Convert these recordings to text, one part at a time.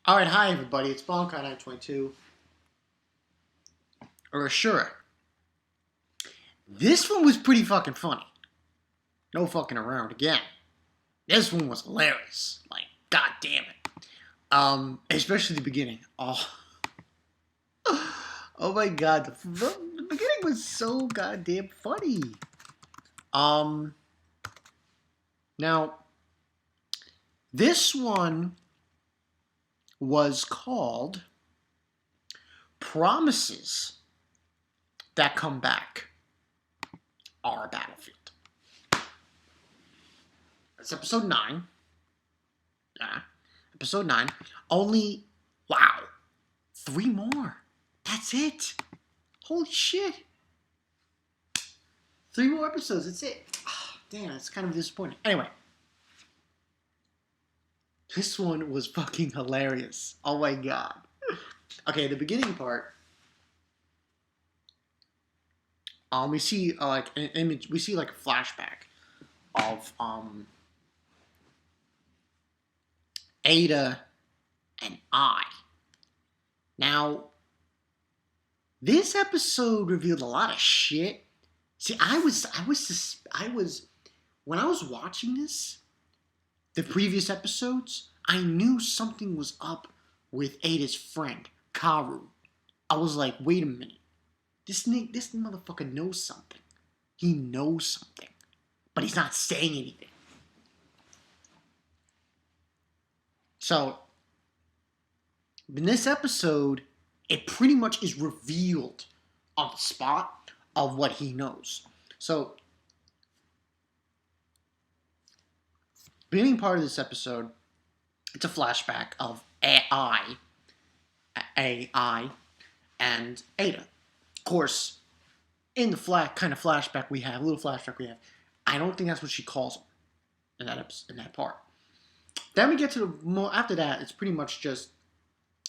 Alright, hi everybody, it's Bonkai922. Oreshura. This one was pretty fucking funny. No fucking around again. This one was hilarious. Like, god damn it. Especially the beginning. Oh. Oh my god, the beginning was so goddamn funny. Now, this one was called Promises That Come Back Are a Battlefield. It's episode 9. Yeah, episode 9. Only, wow, 3 more. That's it. Holy shit. 3 more episodes, that's it. Oh, damn, it's kind of disappointing. Anyway. This one was fucking hilarious. Oh my god. Okay, the beginning part. We see like an image. We see like a flashback of Ada and I. Now, this episode revealed a lot of shit. See, I was when I was watching this, the previous episodes, I knew something was up with Ada's friend, Karu. I was like, wait a minute. This motherfucker knows something. He knows something. But he's not saying anything. So, in this episode, it pretty much is revealed on the spot of what he knows. So, beginning part of this episode, it's a flashback of AI and Ada. Of course, in the kind of flashback we have, little flashback we have, I don't think that's what she calls him in that part. Then we get to the more after that. It's pretty much just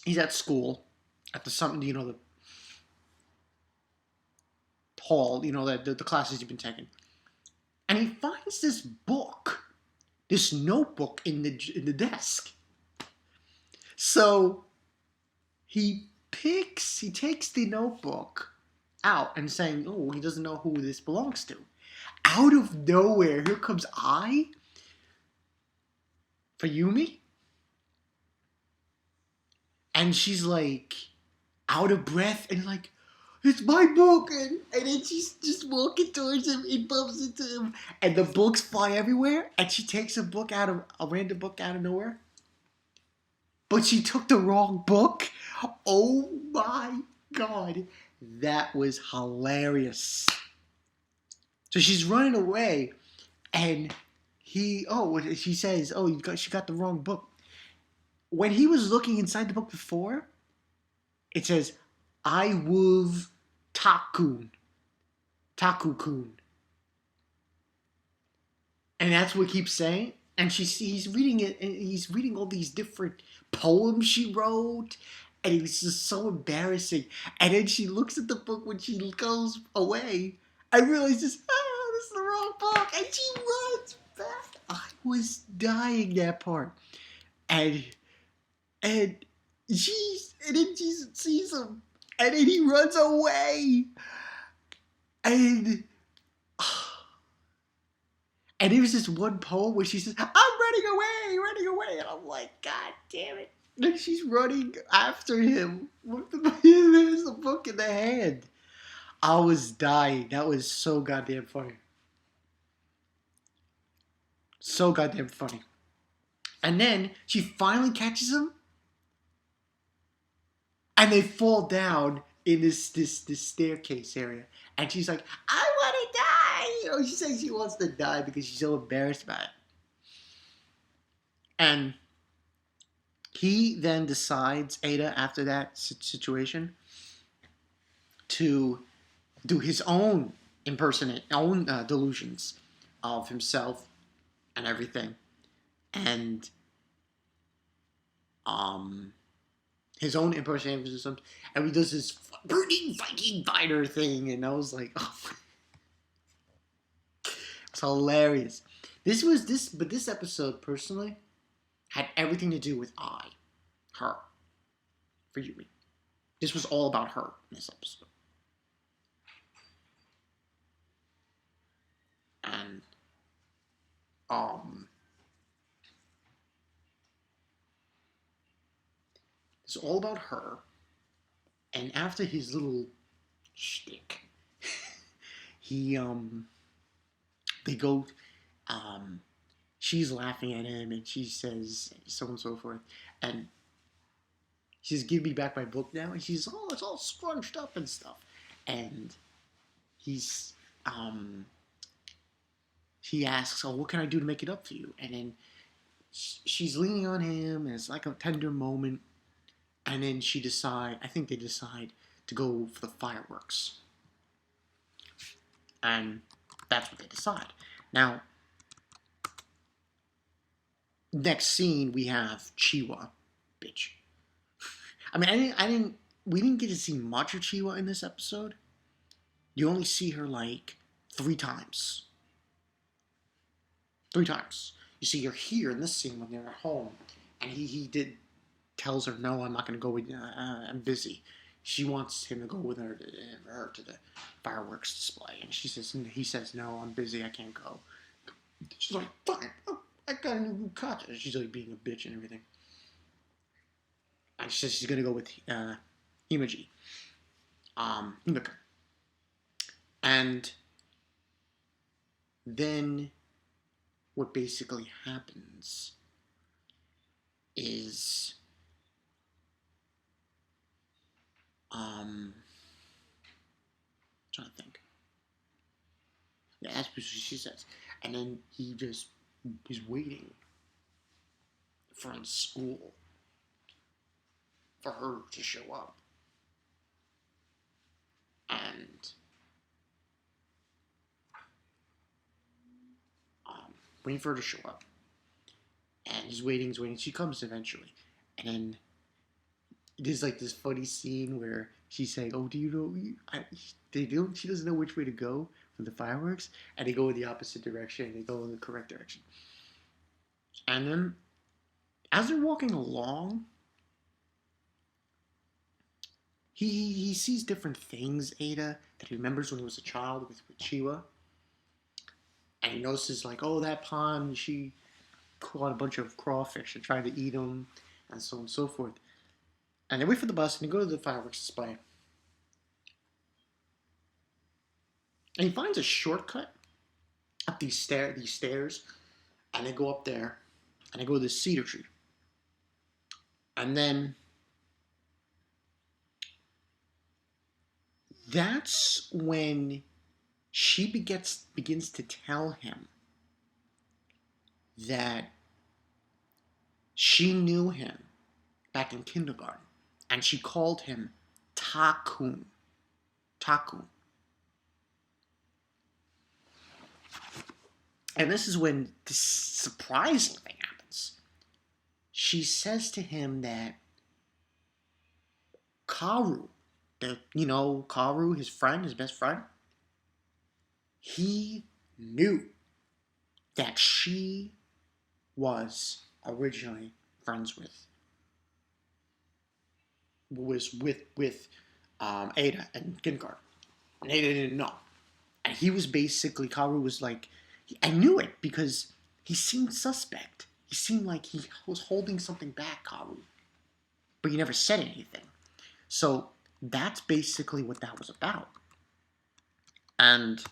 he's at school at the the hall, the classes he's been taking, and he finds this book, this notebook in the desk. So he takes the notebook out and saying, oh, he doesn't know who this belongs to. Out of nowhere, here comes I for Yumi. And she's like out of breath and like, it's my book. And then she's just walking towards him and bumps into him. And the books fly everywhere. And she takes a random book out of nowhere. But she took the wrong book. Oh my god. That was hilarious. So she's running away, and she says, she got the wrong book. When he was looking inside the book before, it says, I love Taku-kun. And that's what it keeps saying. And he's reading it, and he's reading all these different poems she wrote, and it was just so embarrassing. And then she looks at the book when she goes away, and realizes, this is the wrong book, and she runs back. I was dying that part. And then she sees him, and then he runs away. And there's this one poem where she says, I'm running away. And I'm like, god damn it. And she's running after him. There's the book in the hand. I was dying. That was so goddamn funny. So goddamn funny. And then she finally catches him. And they fall down in this staircase area. And she's like, I want to die. She says she wants to die because she's so embarrassed by it. And he then decides, Ada, after that situation, to do his own delusions of himself and everything. And his own impersonation, and he does this burning Viking fighter thing, and I was like, oh, it's hilarious. But this episode personally had everything to do with her. for Yumi. This was all about her in this episode. And it's all about her. And after his little shtick, he they go she's laughing at him and she says so on and so forth, and she says, "Give me back my book now," and she's, "Oh, it's all scrunched up and stuff," and he's he asks, "Oh, what can I do to make it up to you?" And then she's leaning on him, and it's like a tender moment. And then I think they decide to go for the fireworks. And that's what they decide. Now, next scene, we have Chiwa, bitch. I mean, we didn't get to see much of Chiwa in this episode. You only see her like 3 times. 3 times. You see her here in this scene when they're at home. And he tells her, "No, I'm not going to go with you. I'm busy." She wants him to go with her to the fireworks display, and he says, "No, I'm busy. I can't go." She's like, "Fine, I got a new bukkake." She's like being a bitch and everything. And she says she's going to go with Himika. And then what basically happens is I'm trying to think. Yeah, that's what she says. And then he's waiting from school for her to show up. And waiting for her to show up. And he's waiting. She comes eventually. And then there's like this funny scene where she's saying, "Oh, do you know?" She doesn't know which way to go for the fireworks, and they go in the opposite direction. And they go in the correct direction. And then, as they're walking along, he sees different things, Ada, that he remembers when he was a child with Chiwa. And he notices, like, oh, that pond, she caught a bunch of crawfish and tried to eat them, and so on and so forth. And they wait for the bus, and they go to the fireworks display. And he finds a shortcut up these stairs, and they go up there, and they go to the cedar tree. And then that's when she begins to tell him that she knew him back in kindergarten, and she called him Takun. And this is when the surprising thing happens. She says to him that Karu, Karu, his best friend, he knew that she was originally friends with Ada and kindergarten. And Ada didn't know. And he was basically, Karu was like, I knew it because he seemed suspect. He seemed like he was holding something back, Karu. But he never said anything. So that's basically what that was about. And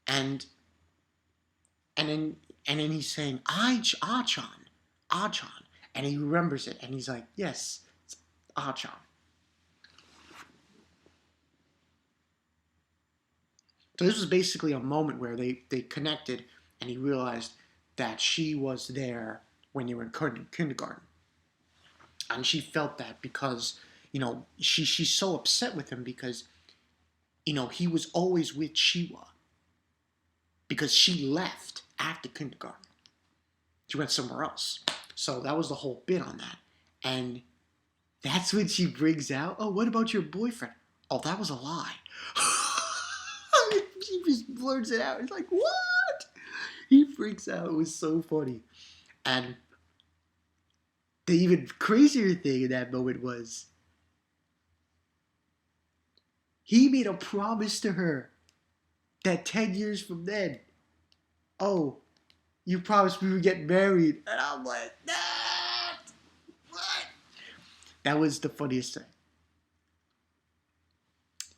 and then he's saying Achan, and he remembers it, and he's like, yes, it's Achan. So this was basically a moment where they connected, and he realized that she was there when they were in kindergarten. And she felt that because, she's so upset with him because, he was always with Chiwa. Because she left after kindergarten. She went somewhere else. So that was the whole bit on that. And that's when she brings out, oh, what about your boyfriend? Oh, that was a lie. She just blurts it out. It's like, what? He freaks out. It was so funny. And the even crazier thing in that moment was he made a promise to her that 10 years from then, oh, you promised we would get married. And I'm like, nah, what? That was the funniest thing.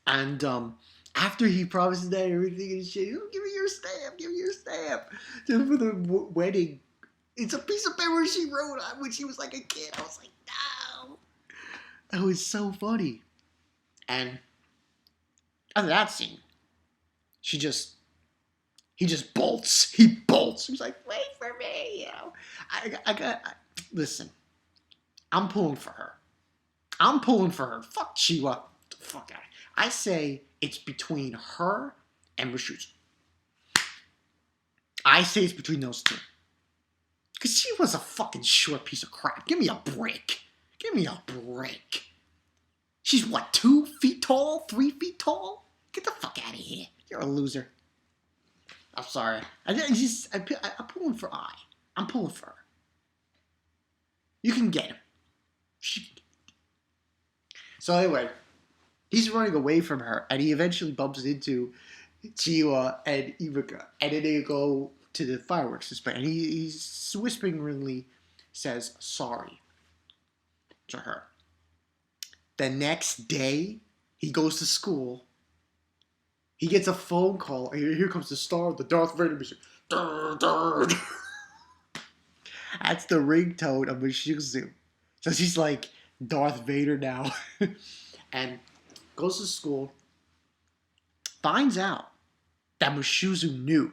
And after he promises that everything and shit, oh, give me your stamp, give me your stamp. So for the wedding, it's a piece of paper she wrote on when she was like a kid. I was like, no. That was so funny. And after that scene, he just bolts. He bolts. He's like, wait for me, you know. Listen, I'm pulling for her. I'm pulling for her. Fuck Chiwa. Fuck out. I say it's between her and Rashutsu. I say it's between those two. Because she was a fucking short piece of crap. Give me a break. Give me a break. She's what, 2 feet tall? 3 feet tall? Get the fuck out of here. You're a loser. I'm sorry. I'm pulling for I. I'm pulling for her. You can get him. So anyway, he's running away from her, and he eventually bumps into Chiwa and Ibuka, and then they go to the fireworks display, and he whisperingly says sorry to her. The next day, he goes to school. He gets a phone call, and here comes the star of the Darth Vader music. That's the ringtone of Mishizu. So she's like Darth Vader now. And goes to school, finds out that Mushizu knew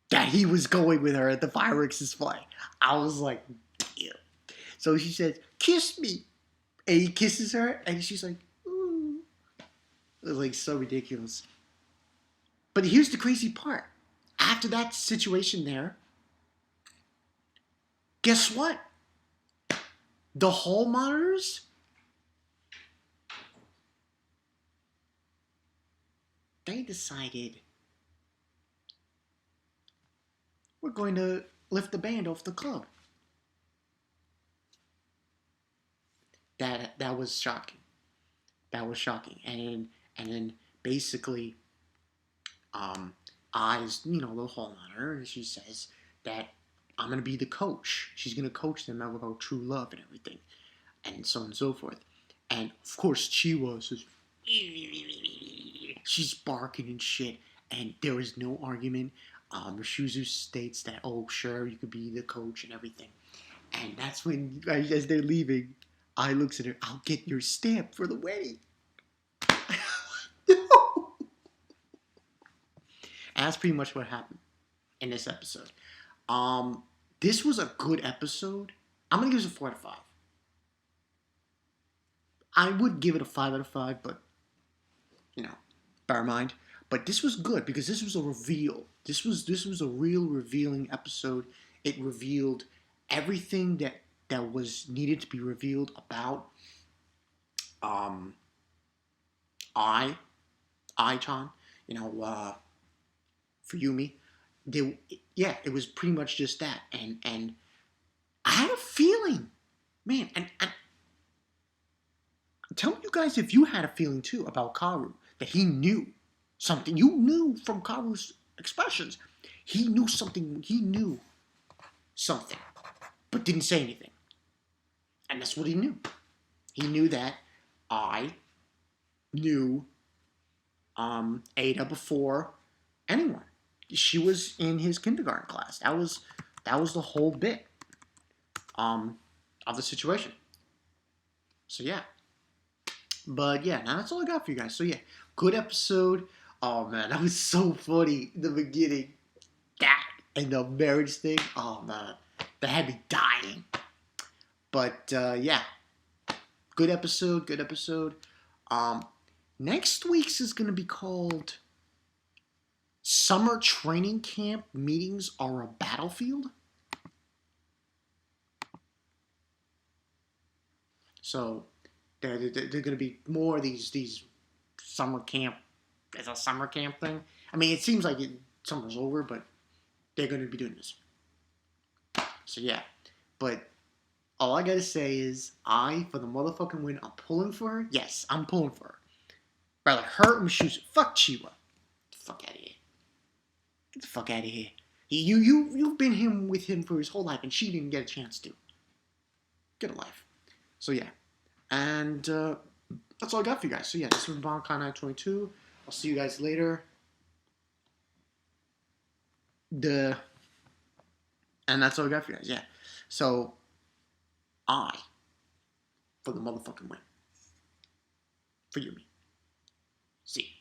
that he was going with her at the fireworks display. I was like, damn. So she says, kiss me. And he kisses her, and she's like, ooh. It was like so ridiculous. But here's the crazy part. After that situation there, guess what? The hall monitors, they decided we're going to lift the band off the club. That was shocking. That was shocking. And then basically, I's, the hall monitor, and she says that I'm gonna be the coach. She's gonna coach them about true love and everything, and so on and so forth. And of course, Chiwa says, she's barking and shit, and there was no argument. Rishuzu states that, oh, sure, you could be the coach and everything. And that's when, as they're leaving, I looks at her, I'll get your stamp for the wedding. No. And that's pretty much what happened in this episode. This was a good episode. I'm going to give this a 4 out of 5. I would give it a 5 out of 5, but, bear in mind. But this was good because this was a reveal. This was a real revealing episode. It revealed everything that was needed to be revealed about I-chan, for Yumi. It was pretty much just that. And I had a feeling, man, and tell you guys if you had a feeling too about Karu, that he knew something. You knew from Karu's expressions. He knew something, but didn't say anything. And that's what he knew. He knew that I knew Ada before anyone. She was in his kindergarten class. That was the whole bit of the situation. So yeah. But yeah, now that's all I got for you guys. So yeah, good episode. Oh man, that was so funny in the beginning. That and the marriage thing. Oh man, that had me dying. But yeah, good episode. Next week's is gonna be called Summer Training Camp Meetings Are a Battlefield. So they're going to be more of these summer camp. It's a summer camp thing. I mean, it seems like summer's over, but they're going to be doing this. So yeah, but All I gotta say is, for the motherfucking win, I'm pulling for her. Yes, I'm pulling for her. Rather her or Mushusa. Fuck Chiwa. Get the fuck out of here. Get the fuck out of here. You've been with him for his whole life, and she didn't get a chance to. Get a life. So yeah, and that's all I got for you guys. So yeah, this was Bonkai 922. I'll see you guys later. And that's all I got for you guys. Yeah. So for the motherfucking win. For you, me. See.